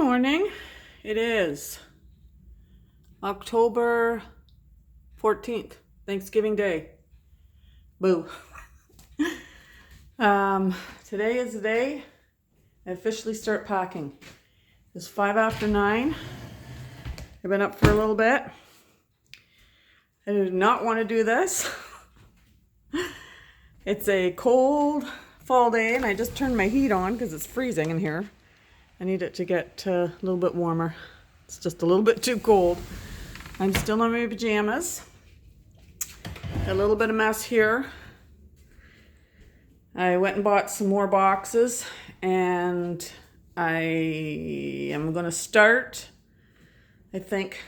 morning. It is October 14th, Thanksgiving Day. Boo. Today is the day I officially start packing. It's 5 after 9. I've been up for a little bit. I did not want to do this. It's a cold fall day and I just turned my heat on because it's freezing in here. I need it to get a little bit warmer. It's just a little bit too cold. I'm still in my pajamas. Got a little bit of mess here. I went and bought some more boxes and I am going to start. I think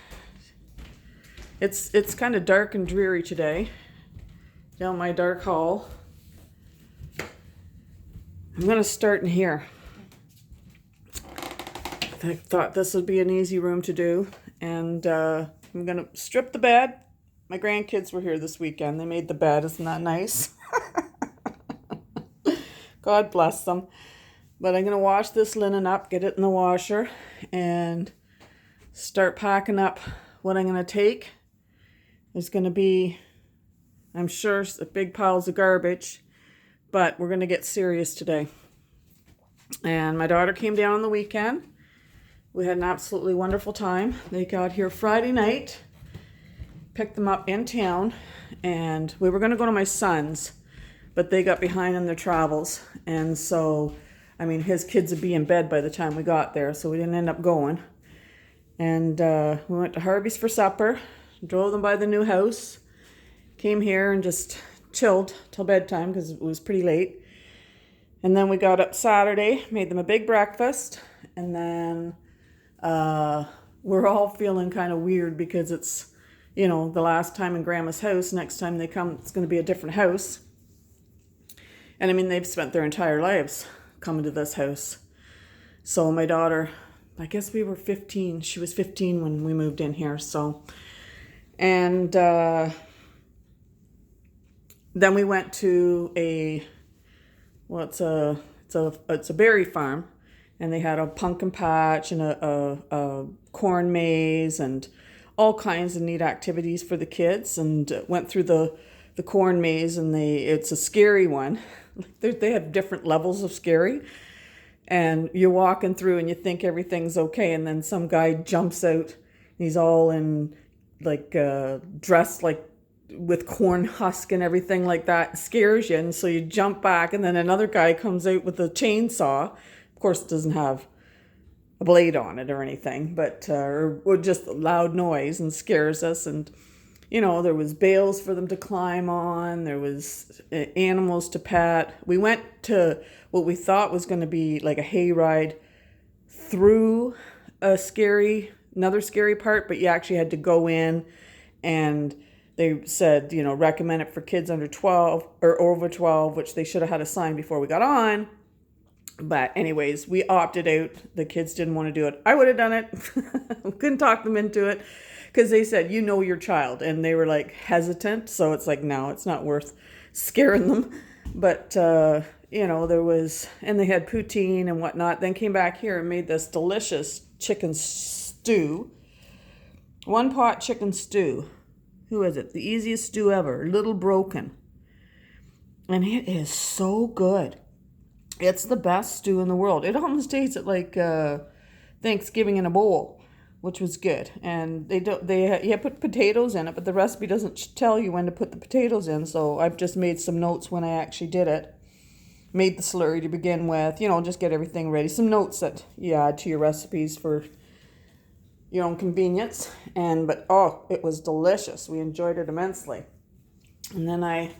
it's kind of dark and dreary today down my dark hall. I'm going to start in here. I thought this would be an easy room to do, and I'm going to strip the bed. My grandkids were here this weekend. They made the bed. Isn't that nice? God bless them. But I'm going to wash this linen up, get it in the washer, and start packing up what I'm going to take. There's going to be, I'm sure, big piles of garbage, but we're going to get serious today. And my daughter came down on the weekend. We had an absolutely wonderful time. They got here Friday night, picked them up in town, and we were going to go to my son's, but they got behind in their travels. And so, I mean, his kids would be in bed by the time we got there, so we didn't end up going. And we went to Harvey's for supper, drove them by the new house, came here and just chilled till bedtime because it was pretty late. And then we got up Saturday, made them a big breakfast, and then we're all feeling kind of weird because it's, you know, the last time in Grandma's house. Next time they come, it's going to be a different house. And I mean, they've spent their entire lives coming to this house. So my daughter, I guess we were 15. She was 15 when we moved in here. So, and then we went to it's a berry farm. And they had a pumpkin patch and a corn maze and all kinds of neat activities for the kids. And went through the corn maze, and it's a scary one. They have different levels of scary. And you're walking through and you think everything's okay. And then some guy jumps out. And he's all in dressed like with corn husk and everything like that. It scares you. And so you jump back, and then another guy comes out with a chainsaw. Of course, it doesn't have a blade on it or anything, but or just a loud noise, and scares us. And you know, there was bales for them to climb on. There was animals to pet. We went to what we thought was going to be like a hayride through another scary part, but you actually had to go in, and they said, you know, recommend it for kids under 12 or over 12, which they should have had a sign before we got on. But anyways, we opted out. The kids didn't want to do it. I would have done it. Couldn't talk them into it because they said, you know your child. And they were like hesitant. So it's like, no, it's not worth scaring them. But, you know, and they had poutine and whatnot. Then came back here and made this delicious chicken stew. One pot chicken stew. Who is it? The easiest stew ever. Little Broken. And it is so good. It's the best stew in the world. It almost tastes like Thanksgiving in a bowl, which was good. And you put potatoes in it, but the recipe doesn't tell you when to put the potatoes in. So I've just made some notes when I actually did it. Made the slurry to begin with. You know, just get everything ready. Some notes that you add to your recipes for your own convenience. But it was delicious. We enjoyed it immensely. And then I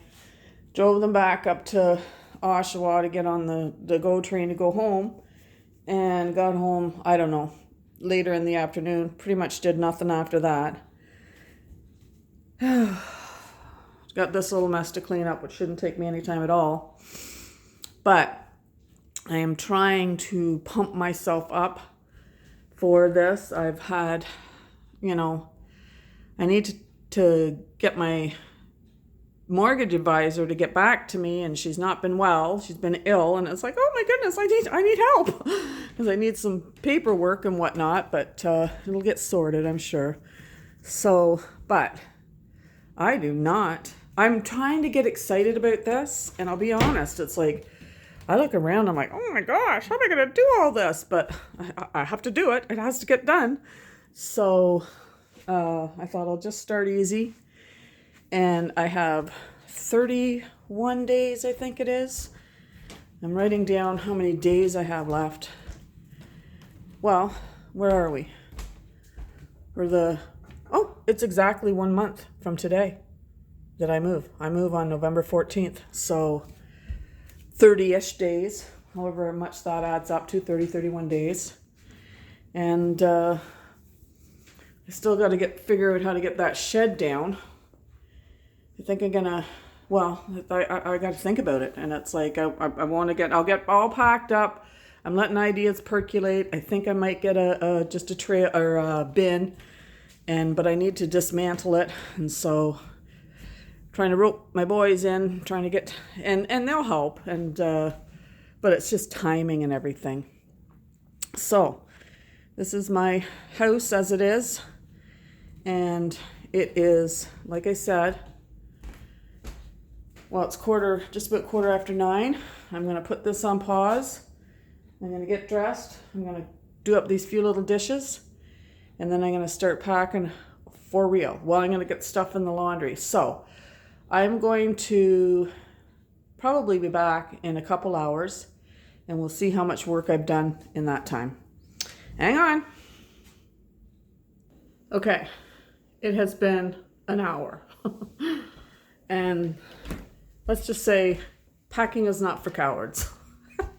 drove them back up to Oshawa to get on the GO train to go home, and got home, I don't know, later in the afternoon. Pretty much did nothing after that. Got this little mess to clean up, which shouldn't take me any time at all. But I am trying to pump myself up for this. I've had, you know, I need to get my mortgage advisor to get back to me, and she's not been well. She's been ill, and it's like, oh my goodness, I need help because I need some paperwork and whatnot, but it'll get sorted, I'm sure. So, but I do not. I'm trying to get excited about this, and I'll be honest, it's like I look around, I'm like, oh my gosh, how am I going to do all this? But I have to do it. It has to get done. So I thought I'll just start easy. And I have 31 days, I think it is. I'm writing down how many days I have left. Well, where are we? It's exactly 1 month from today that I move. I move on November 14th. So 30-ish days, however much that adds up to, 31 days. And I still got to figure out how to get that shed down. I think I'm gonna, I got to think about it. And it's like, I'll get all packed up. I'm letting ideas percolate. I think I might get just a tray or a bin, but I need to dismantle it. And so trying to rope my boys in, trying to get, and they'll help, but it's just timing and everything. So this is my house as it is, and it is, like I said, it's just about 9:15. I'm going to put this on pause. I'm going to get dressed. I'm going to do up these few little dishes, and then I'm going to start packing for real. I'm going to get stuff in the laundry. So I'm going to probably be back in a couple hours, and we'll see how much work I've done in that time. Hang on. Okay, it has been an hour. And let's just say packing is not for cowards.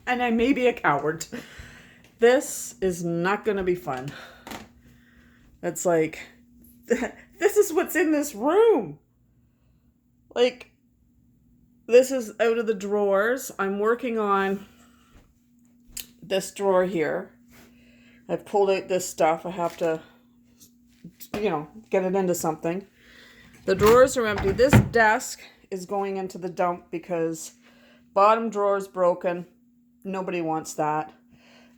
And I may be a coward. This is not going to be fun. It's like, this is what's in this room. Like, this is out of the drawers. I'm working on this drawer here. I've pulled out this stuff. I have to, get it into something. The drawers are empty. This desk is going into the dump because bottom drawer is broken. Nobody wants that.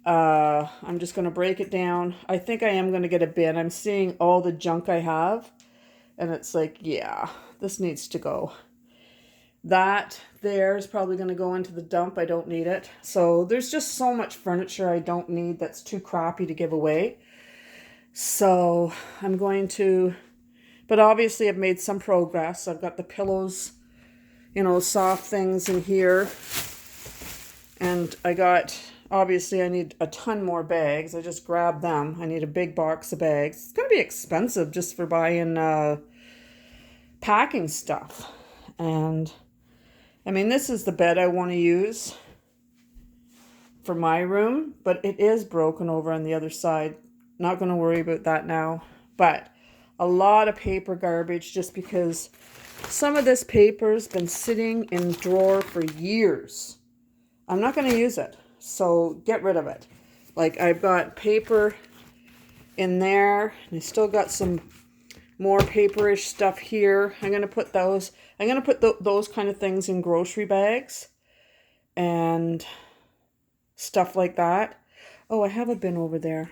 I'm just going to break it down. I think I am going to get a bin. I'm seeing all the junk I have, and it's like, yeah, this needs to go. That there is probably going to go into the dump. I don't need it. So there's just so much furniture I don't need that's too crappy to give away. So I'm going to, but obviously I've made some progress. I've got the pillows, soft things in here. And obviously I need a ton more bags. I just grabbed them. I need a big box of bags. It's going to be expensive just for buying packing stuff. And this is the bed I want to use for my room, but it is broken over on the other side. Not going to worry about that now. But a lot of paper garbage just because some of this paper's been sitting in a drawer for years. I'm not going to use it, so get rid of it. Like, I've got paper in there, and I still got some more paperish stuff here. I'm going to put those kind of things in grocery bags and stuff like that. Oh, I have a bin over there.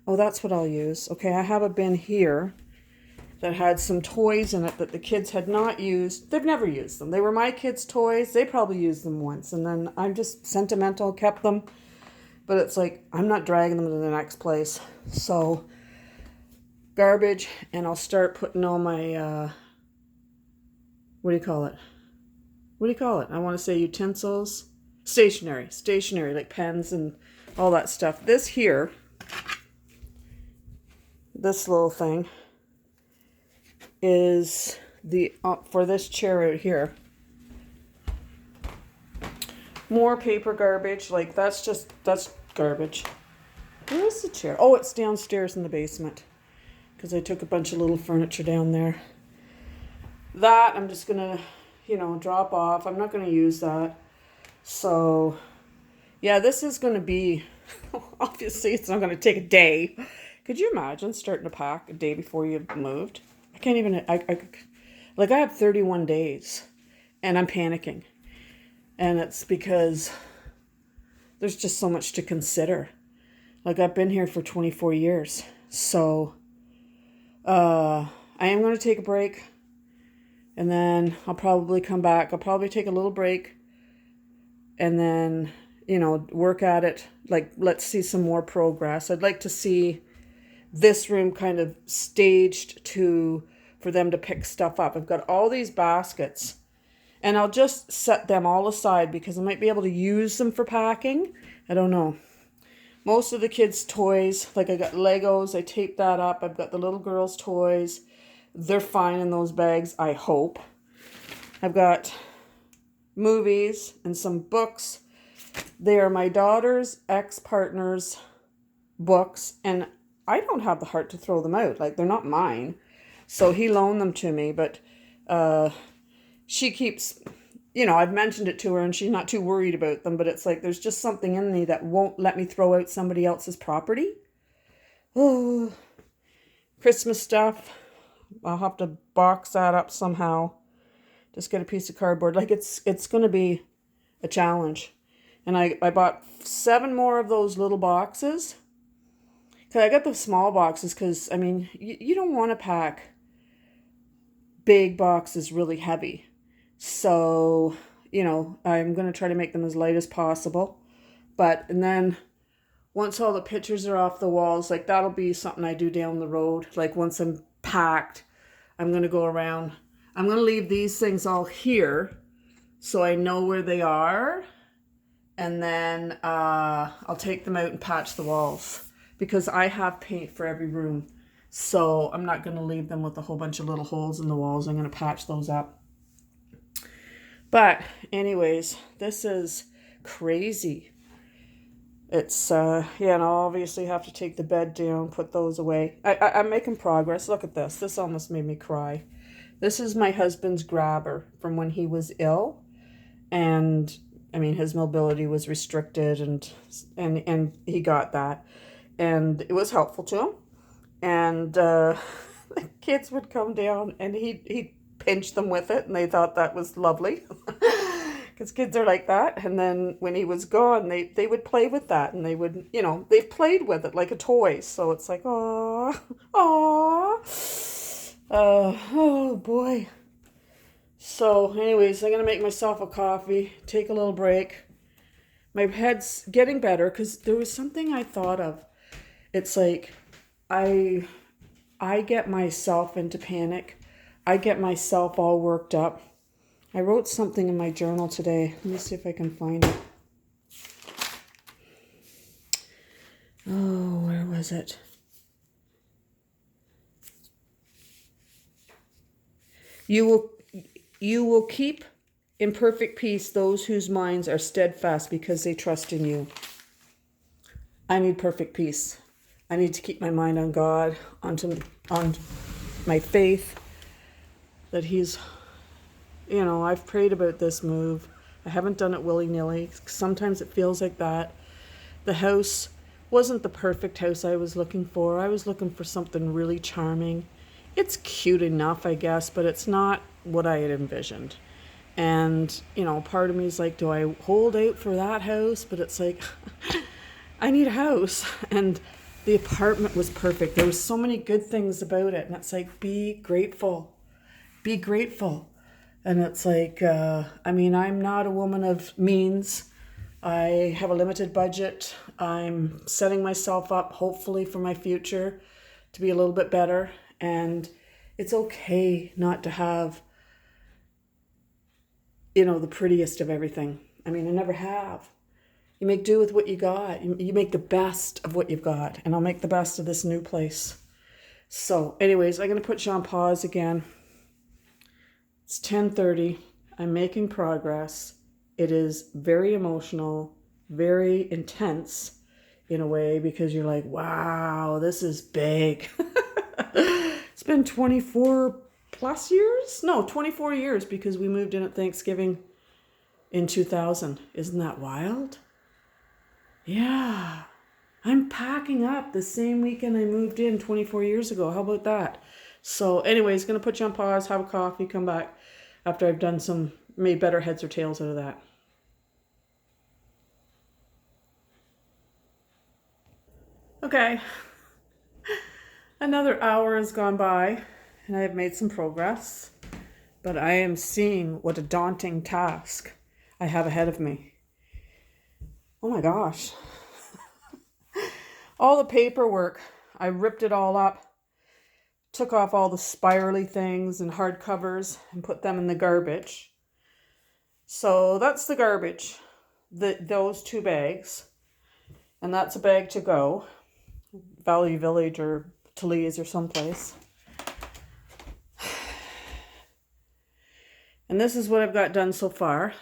Oh, that's what I'll use. Okay, I have a bin here that had some toys in it that the kids had not used. They've never used them. They were my kids' toys. They probably used them once, and then I'm just sentimental, kept them. But it's like, I'm not dragging them to the next place. So, garbage, and I'll start putting all my, what do you call it? I want to say utensils. Stationery, like pens and all that stuff. This here, this little thing, is the for this chair out here. More paper garbage, like that's garbage. Where's the chair? Oh, it's downstairs in the basement because I took a bunch of little furniture down there. That I'm just gonna, drop off. I'm not gonna use that. So, yeah, this is gonna be, obviously it's not gonna take a day. Could you imagine starting to pack a day before you've moved? I can't even, Like, I have 31 days and I'm panicking. And it's because there's just so much to consider. Like, I've been here for 24 years. So, I am going to take a break. And then I'll probably come back. I'll probably take a little break. And then, work at it. Like, let's see some more progress. I'd like to see this room kind of staged for them to pick stuff up. I've got all these baskets. And I'll just set them all aside because I might be able to use them for packing. I don't know. Most of the kids' toys, like I got Legos, I taped that up. I've got the little girls' toys. They're fine in those bags, I hope. I've got movies and some books. They are my daughter's ex-partner's books, and I don't have the heart to throw them out. Like, they're not mine. So he loaned them to me, but she keeps, I've mentioned it to her and she's not too worried about them, but it's like there's just something in me that won't let me throw out somebody else's property. Oh, Christmas stuff. I'll have to box that up somehow. Just get a piece of cardboard. Like, it's going to be a challenge. And I bought 7 more of those little boxes. Because I got the small boxes because, you don't want to pack big boxes really heavy. So, I'm going to try to make them as light as possible. And then once all the pictures are off the walls, like, that'll be something I do down the road. Like, once I'm packed, I'm going to go around. I'm going to leave these things all here so I know where they are. And then I'll take them out and patch the walls because I have paint for every room. So I'm not going to leave them with a whole bunch of little holes in the walls. I'm going to patch those up. But anyways, this is crazy. It's, and I'll obviously have to take the bed down, put those away. I'm making progress. Look at this. This almost made me cry. This is my husband's grabber from when he was ill. And, his mobility was restricted and he got that. And it was helpful to him. And the kids would come down and he'd pinch them with it, and they thought that was lovely because kids are like that. And then when he was gone, they would play with that, and they would, they played with it like a toy. So it's like, oh boy. So anyways, I'm gonna make myself a coffee, take a little break. My head's getting better because there was something I thought of. It's like I get myself into panic. I get myself all worked up. I wrote something in my journal today. Let me see if I can find it. Oh, where was it? You will keep in perfect peace those whose minds are steadfast because they trust in you. I need perfect peace. I need to keep my mind on God, on my faith. That he's, I've prayed about this move. I haven't done it willy-nilly. Sometimes it feels like that. The house wasn't the perfect house I was looking for. I was looking for something really charming. It's cute enough, I guess, but it's not what I had envisioned. And, part of me is like, do I hold out for that house? But it's like, I need a house. And the apartment was perfect. There were so many good things about it. And it's like, be grateful. Be grateful. And it's like, I'm not a woman of means. I have a limited budget. I'm setting myself up, hopefully, for my future to be a little bit better. And it's okay not to have, the prettiest of everything. I never have. You make do with what you got. You make the best of what you've got. And I'll make the best of this new place. So anyways, I'm going to put you on pause again. It's 10:30. I'm making progress. It is very emotional, very intense in a way because you're like, wow, this is big. It's been 24 plus years? No, 24 years because we moved in at Thanksgiving in 2000. Isn't that wild? Yeah. I'm packing up the same weekend I moved in 24 years ago. How about that? So anyways, gonna put you on pause, have a coffee, come back after I've done made better heads or tails out of that. Okay, another hour has gone by and I have made some progress, but I am seeing what a daunting task I have ahead of me. Oh my gosh. All the paperwork, I ripped it all up, took off all the spirally things and hard covers and put them in the garbage. So that's the garbage, those 2 bags. And that's a bag to go, Valley Village or Toulouse or someplace. And this is what I've got done so far.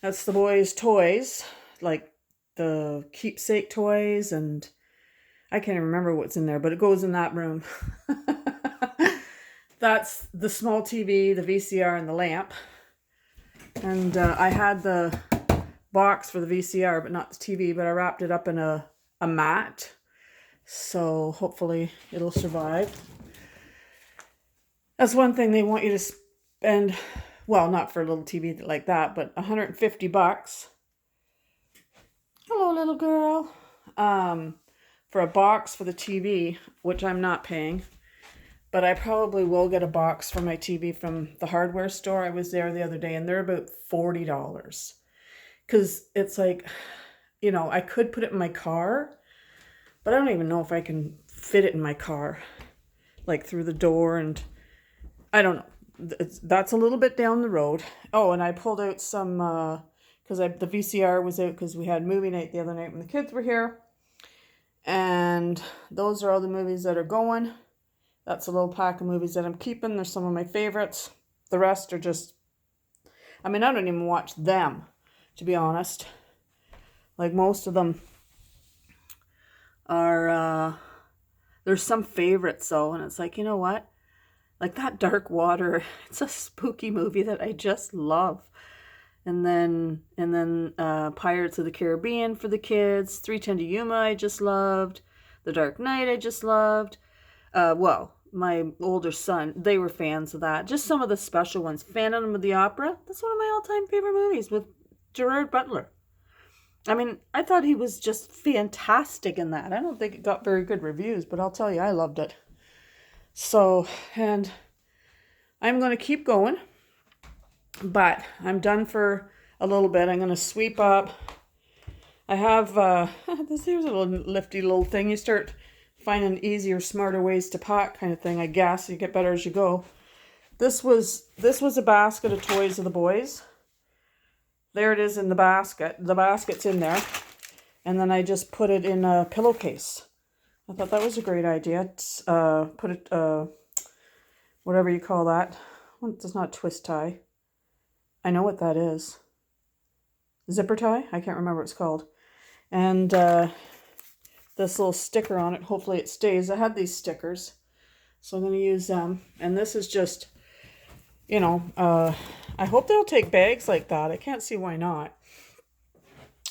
That's the boys' toys, like the keepsake toys, and I can't even remember what's in there, but it goes in that room. That's the small TV, the VCR, and the lamp. And I had the box for the VCR, but not the TV, but I wrapped it up in a mat. So hopefully it'll survive. That's one thing they want you to spend, well, not for a little TV like that, but $150. Hello, little girl. For a box for the TV, which I'm not paying. But I probably will get a box for my TV from the hardware store. I was there the other day and they're about $40. Because it's like, you know, I could put it in my car, but I don't even know if I can fit it in my car, like through the door, and I don't know. That's a little bit down the road. Oh, and I pulled out some, because the VCR was out because we had movie night the other night when the kids were here. And those are all the movies that are going. That's a little pack of movies that I'm keeping. They're some of my favorites. The rest are just, I mean, I don't even watch them, to be honest. Like most of them are, there's some favorites though. And it's like, you know what? Like that Dark Water, it's a spooky movie that I just love. And then Pirates of the Caribbean for the kids. 3:10 to Yuma I just loved. The Dark Knight I just loved. Well, my older son, they were fans of that. Just some of the special ones. Phantom of the Opera, that's one of my all-time favorite movies with Gerard Butler. I mean, I thought he was just fantastic in that. I don't think it got very good reviews, but I'll tell you, I loved it. So, and I'm going to keep going, but I'm done for a little bit. I'm going to sweep up. I have, this here's a little nifty little thing. You start finding easier, smarter ways to pack kind of thing, I guess. You get better as you go. This was a basket of toys of the boys. There it is in the basket. The basket's in there. And then I just put it in a pillowcase. I thought that was a great idea. Put it, whatever you call that. Well, it's not twist tie. I know what that is. Zipper tie? I can't remember what it's called. And this little sticker on it. Hopefully it stays. I had these stickers, so I'm going to use them. And this is just, you know, I hope they'll take bags like that. I can't see why not.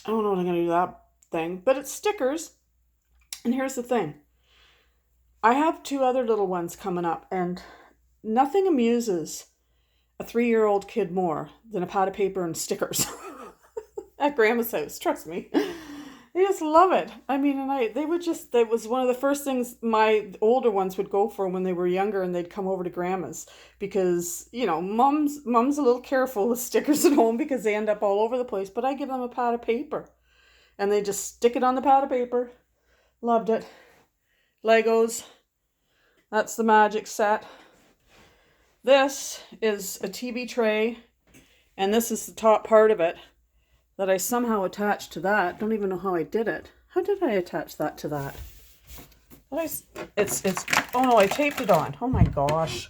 I don't know what I'm going to do with that thing, but it's stickers. And here's the thing. I have 2 other little ones coming up, and nothing amuses a 3-year-old kid more than a pad of paper and stickers at Grandma's house. Trust me. They just love it. I mean, and that was one of the first things my older ones would go for when they were younger, and they'd come over to Grandma's because, you know, mom's a little careful with stickers at home because they end up all over the place, but I give them a pad of paper and they just stick it on the pad of paper. Loved it. Legos. That's the magic set. This is a TV tray, and this is the top part of it that I somehow attached to that. Don't even know how I did it. How did I attach that to that? Oh no, I taped it on. Oh my gosh.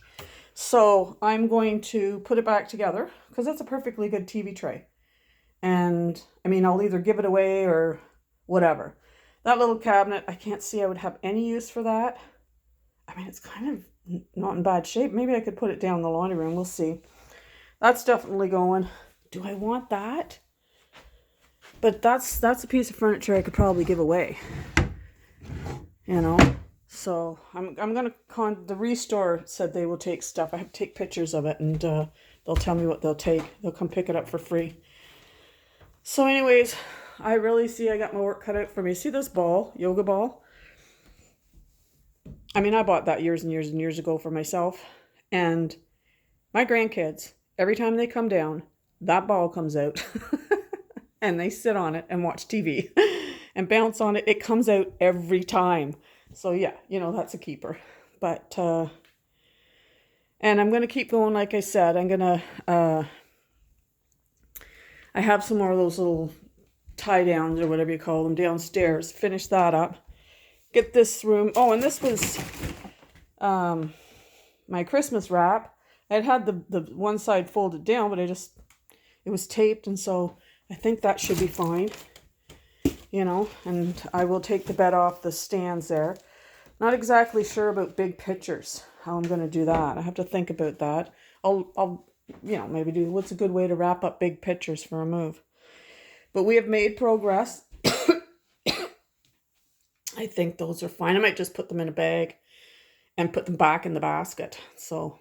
So I'm going to put it back together because that's a perfectly good TV tray. And I mean, I'll either give it away or whatever. That little cabinet, I can't see I would have any use for that. I mean, it's kind of not in bad shape. Maybe I could put it down in the laundry room. We'll see. That's definitely going. Do I want that? But that's a piece of furniture I could probably give away. You know? So I'm gonna the restore said they will take stuff. I have to take pictures of it, and they'll tell me what they'll take. They'll come pick it up for free. So anyways, I really see I got my work cut out for me. See this ball, yoga ball? I mean, I bought that years and years and years ago for myself. And my grandkids, every time they come down, that ball comes out. And they sit on it and watch TV and bounce on it. It comes out every time. So yeah, you know, that's a keeper. But, and I'm going to keep going, like I said. I'm going to, I have some more of those little tie downs or whatever you call them downstairs. Finish that up. Get this room. Oh, and this was my Christmas wrap. I had the one side folded down, but it was taped, and so I think that should be fine. You know, and I will take the bed off the stands there. Not exactly sure about big pictures, how I'm going to do that. I have to think about that. I'll you know, maybe do what's a good way to wrap up big pictures for a move. But we have made progress. I think those are fine. I might just put them in a bag and put them back in the basket. So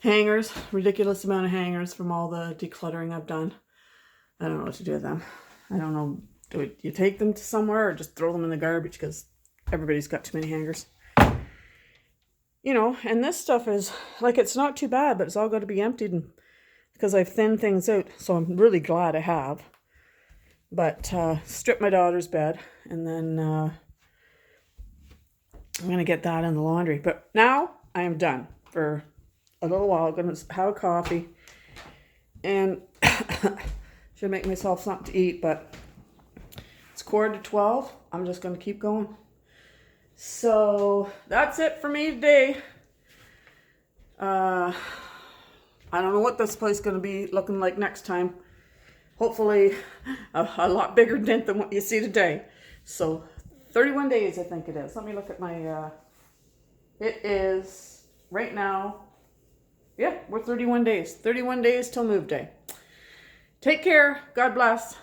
hangers, ridiculous amount of hangers from all the decluttering I've done. I don't know what to do with them. I don't know. Do you take them to somewhere or just throw them in the garbage because everybody's got too many hangers? You know, and this stuff is, like, it's not too bad, but it's all got to be emptied because I've thinned things out. So I'm really glad I have. But strip my daughter's bed, and then I'm going to get that in the laundry. But now I am done for a little while. I'm going to have a coffee and should make myself something to eat, but it's 11:45. I'm just going to keep going. So that's it for me today. I don't know what this place is going to be looking like next time. Hopefully a lot bigger dent than what you see today. So 31 days, I think it is. Let me look at my, it is right now. Yeah, we're 31 days. 31 days till move day. Take care. God bless.